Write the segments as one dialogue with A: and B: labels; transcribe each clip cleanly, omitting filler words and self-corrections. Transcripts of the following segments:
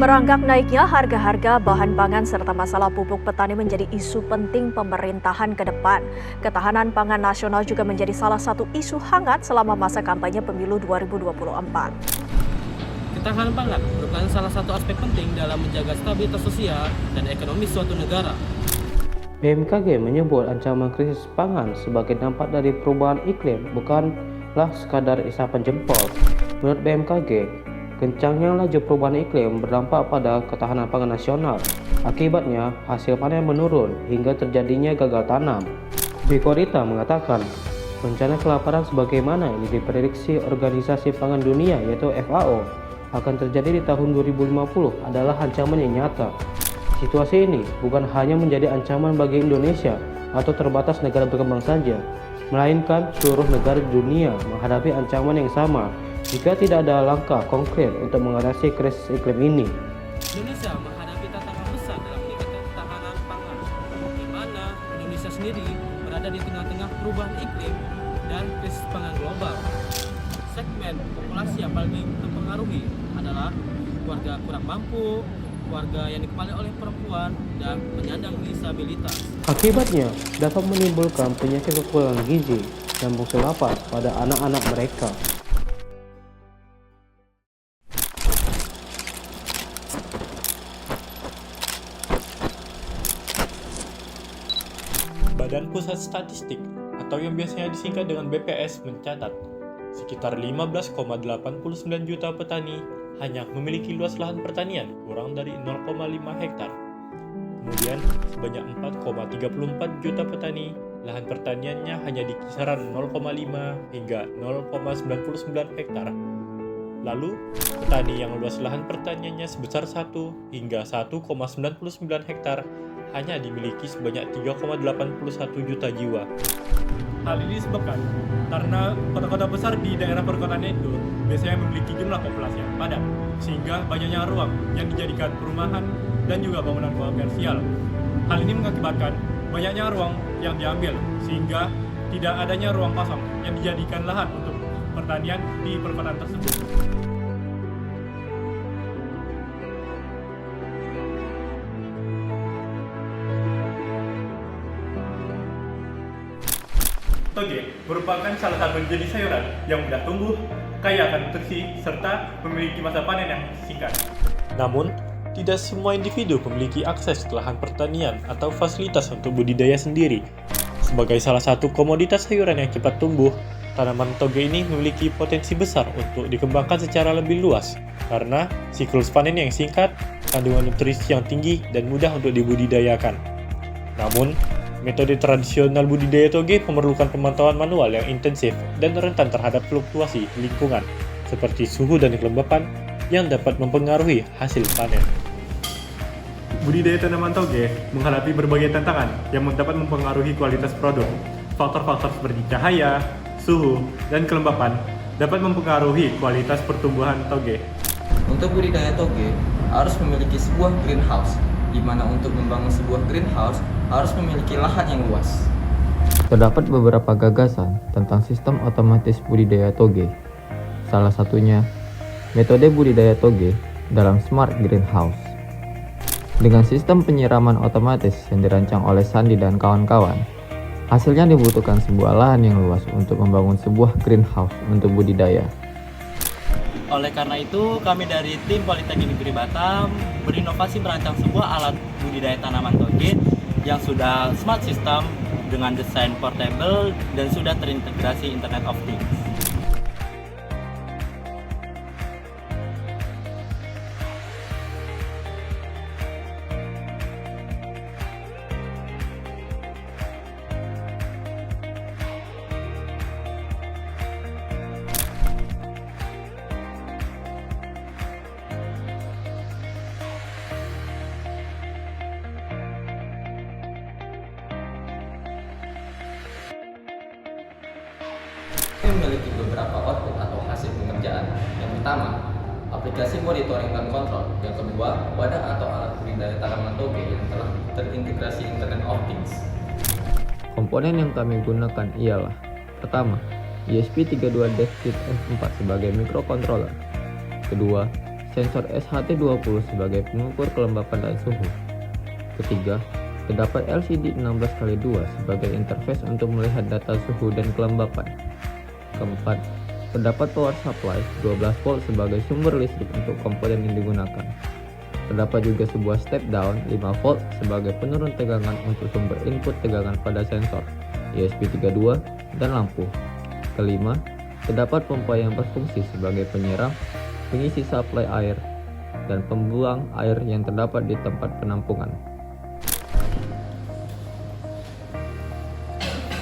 A: Meranggak naiknya harga-harga bahan pangan serta masalah pupuk petani menjadi isu penting pemerintahan ke depan. Ketahanan pangan nasional juga menjadi salah satu isu hangat selama masa kampanye pemilu 2024.
B: Ketahanan pangan merupakan salah satu aspek penting dalam menjaga stabilitas sosial dan ekonomi suatu negara.
C: BMKG menyebut ancaman krisis pangan sebagai dampak dari perubahan iklim bukanlah sekadar isapan jempol. Menurut BMKG, kencangnya laju perubahan iklim berdampak pada ketahanan pangan nasional. Akibatnya, hasil panen menurun hingga terjadinya gagal tanam. Biko Rita mengatakan, bencana kelaparan sebagaimana yang diprediksi Organisasi Pangan Dunia yaitu FAO akan terjadi di tahun 2050 adalah ancaman yang nyata. Situasi ini bukan hanya menjadi ancaman bagi Indonesia atau terbatas negara berkembang saja, melainkan seluruh negara di dunia menghadapi ancaman yang sama jika tidak ada langkah konkret untuk mengatasi krisis iklim ini.
B: Indonesia menghadapi tantangan besar dalam meningkatkan ketahanan pangan, di mana Indonesia sendiri berada di tengah-tengah perubahan iklim dan krisis pangan global. Segmen populasi yang paling terpengaruhi adalah keluarga kurang mampu, keluarga yang dikepalai oleh perempuan, dan penyandang disabilitas.
C: Akibatnya dapat menimbulkan penyakit kekurangan gizi dan muncul lapar pada anak-anak mereka.
D: Badan Pusat Statistik atau yang biasanya disingkat dengan BPS mencatat sekitar 15,89 juta petani hanya memiliki luas lahan pertanian kurang dari 0,5 hektar. Kemudian sebanyak 4,34 juta petani lahan pertaniannya hanya di kisaran 0,5 hingga 0,99 hektar. Lalu petani yang luas lahan pertaniannya sebesar 1 hingga 1,99 hektar hanya dimiliki sebanyak 3,81 juta jiwa.
E: Hal ini disebabkan karena kota-kota besar di daerah perkotaan itu biasanya memiliki jumlah populasi yang padat, sehingga banyaknya ruang yang dijadikan perumahan dan juga bangunan komersial. Hal ini mengakibatkan banyaknya ruang yang diambil, sehingga tidak adanya ruang kosong yang dijadikan lahan untuk pertanian di perkotaan tersebut. Toge merupakan salah satu jenis sayuran yang mudah tumbuh, kaya akan nutrisi, serta memiliki masa panen yang singkat.
D: Namun, tidak semua individu memiliki akses ke lahan pertanian atau fasilitas untuk budidaya sendiri. Sebagai salah satu komoditas sayuran yang cepat tumbuh, tanaman toge ini memiliki potensi besar untuk dikembangkan secara lebih luas karena siklus panen yang singkat, kandungan nutrisi yang tinggi, dan mudah untuk dibudidayakan. Namun, metode tradisional budidaya toge memerlukan pemantauan manual yang intensif dan rentan terhadap fluktuasi lingkungan, seperti suhu dan kelembapan yang dapat mempengaruhi hasil panen.
E: Budidaya tanaman toge menghadapi berbagai tantangan yang dapat mempengaruhi kualitas produk. Faktor-faktor seperti cahaya, suhu, dan kelembapan dapat mempengaruhi kualitas pertumbuhan toge.
F: Untuk budidaya toge harus memiliki sebuah greenhouse, di mana untuk membangun sebuah greenhouse harus memiliki lahan yang luas.
G: Terdapat beberapa gagasan tentang sistem otomatis budidaya toge. Salah satunya, metode budidaya toge dalam smart greenhouse. Dengan sistem penyiraman otomatis yang dirancang oleh Sandi dan kawan-kawan, hasilnya dibutuhkan sebuah lahan yang luas untuk membangun sebuah greenhouse untuk budidaya.
B: Oleh karena itu, kami dari tim Politeknik Negeri Batam berinovasi merancang sebuah alat budidaya tanaman toge yang sudah smart system dengan desain portable dan sudah terintegrasi Internet of Things.
F: Memiliki beberapa output atau hasil pengerjaan. Yang pertama, aplikasi monitoring dan kontrol. Yang kedua, wadah atau alat budidaya tanaman toge yang telah terintegrasi Internet of Things.
G: Komponen yang kami gunakan ialah: pertama, ESP32 DeskKit F4 sebagai microcontroller. Kedua, sensor SHT20 sebagai pengukur kelembapan dan suhu. Ketiga, terdapat LCD 16x2 sebagai interface untuk melihat data suhu dan kelembapan. Keempat, terdapat power supply 12 volt sebagai sumber listrik untuk komponen yang digunakan. Terdapat juga sebuah step down 5 volt sebagai penurun tegangan untuk sumber input tegangan pada sensor, ESP32, dan lampu. Kelima, terdapat pompa yang berfungsi sebagai penyiram, pengisi suplai air, dan pembuang air yang terdapat di tempat penampungan.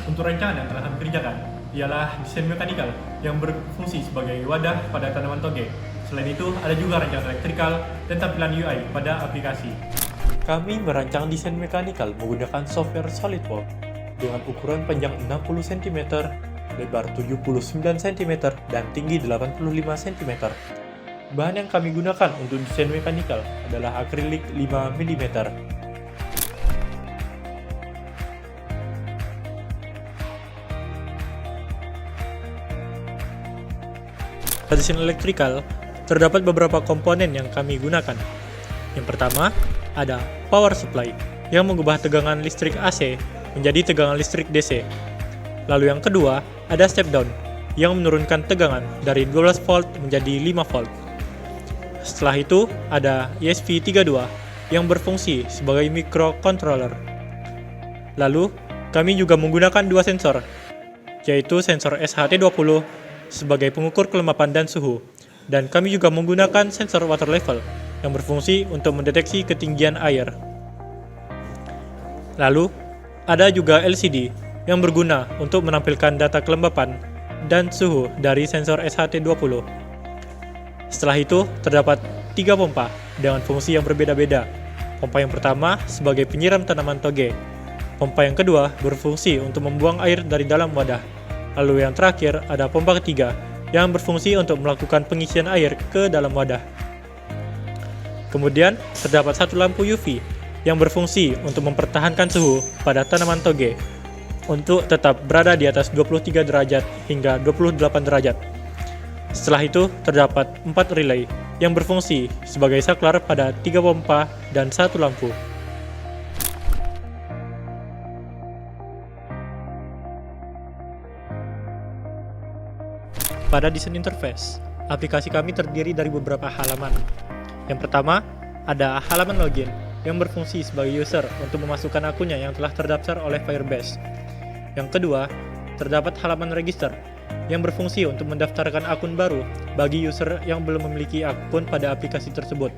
E: Untuk rancangan yang telah kami kerjakan ialah desain mekanikal yang berfungsi sebagai wadah pada tanaman toge. Selain itu, ada juga rancangan elektrikal dan tampilan UI pada aplikasi.
D: Kami merancang desain mekanikal menggunakan software SolidWorks dengan ukuran panjang 60 cm, lebar 79 cm, dan tinggi 85 cm. Bahan yang kami gunakan untuk desain mekanikal adalah akrilik 5 mm. Pada desain elektrikal, terdapat beberapa komponen yang kami gunakan. Yang pertama, ada power supply yang mengubah tegangan listrik AC menjadi tegangan listrik DC. Lalu yang kedua, ada step down yang menurunkan tegangan dari 12 volt menjadi 5 volt. Setelah itu, ada ESP32 yang berfungsi sebagai microcontroller. Lalu, kami juga menggunakan dua sensor, yaitu sensor SHT20 sebagai pengukur kelembapan dan suhu, dan kami juga menggunakan sensor water level yang berfungsi untuk mendeteksi ketinggian air. Lalu, ada juga LCD yang berguna untuk menampilkan data kelembapan dan suhu dari sensor SHT20. Setelah itu, terdapat 3 pompa dengan fungsi yang berbeda-beda. Pompa yang pertama sebagai penyiram tanaman toge. Pompa yang kedua berfungsi untuk membuang air dari dalam wadah. Lalu yang terakhir ada pompa ketiga yang berfungsi untuk melakukan pengisian air ke dalam wadah. Kemudian terdapat satu lampu UV yang berfungsi untuk mempertahankan suhu pada tanaman toge untuk tetap berada di atas 23 derajat hingga 28 derajat. Setelah itu terdapat 4 relay yang berfungsi sebagai saklar pada 3 pompa dan 1 lampu. Pada desain interface, aplikasi kami terdiri dari beberapa halaman. Yang pertama, ada halaman login yang berfungsi sebagai user untuk memasukkan akunnya yang telah terdaftar oleh Firebase. Yang kedua, terdapat halaman register yang berfungsi untuk mendaftarkan akun baru bagi user yang belum memiliki akun pada aplikasi tersebut.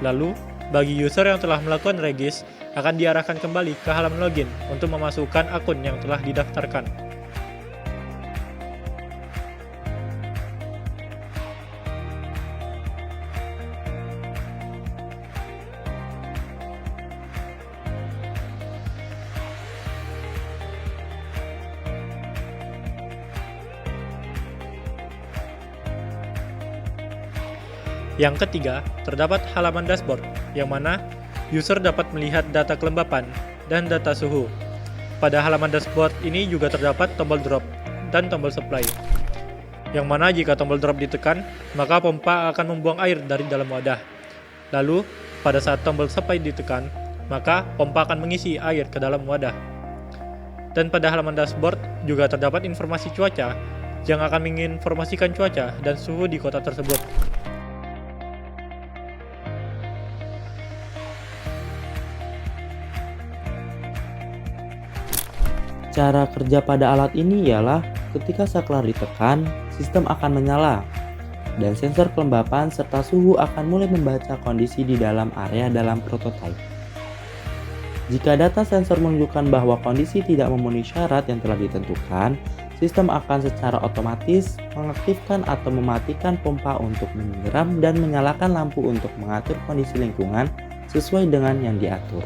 D: Lalu, bagi user yang telah melakukan regis, akan diarahkan kembali ke halaman login untuk memasukkan akun yang telah didaftarkan. Yang ketiga, terdapat halaman dashboard, yang mana user dapat melihat data kelembapan dan data suhu. Pada halaman dashboard ini juga terdapat tombol drop dan tombol supply, yang mana jika tombol drop ditekan, maka pompa akan membuang air dari dalam wadah. Lalu, pada saat tombol supply ditekan, maka pompa akan mengisi air ke dalam wadah. Dan pada halaman dashboard juga terdapat informasi cuaca, yang akan menginformasikan cuaca dan suhu di kota tersebut.
C: Cara kerja pada alat ini ialah ketika saklar ditekan, sistem akan menyala, dan sensor kelembapan serta suhu akan mulai membaca kondisi di dalam area dalam prototipe. Jika data sensor menunjukkan bahwa kondisi tidak memenuhi syarat yang telah ditentukan, sistem akan secara otomatis mengaktifkan atau mematikan pompa untuk menyiram dan menyalakan lampu untuk mengatur kondisi lingkungan sesuai dengan yang diatur.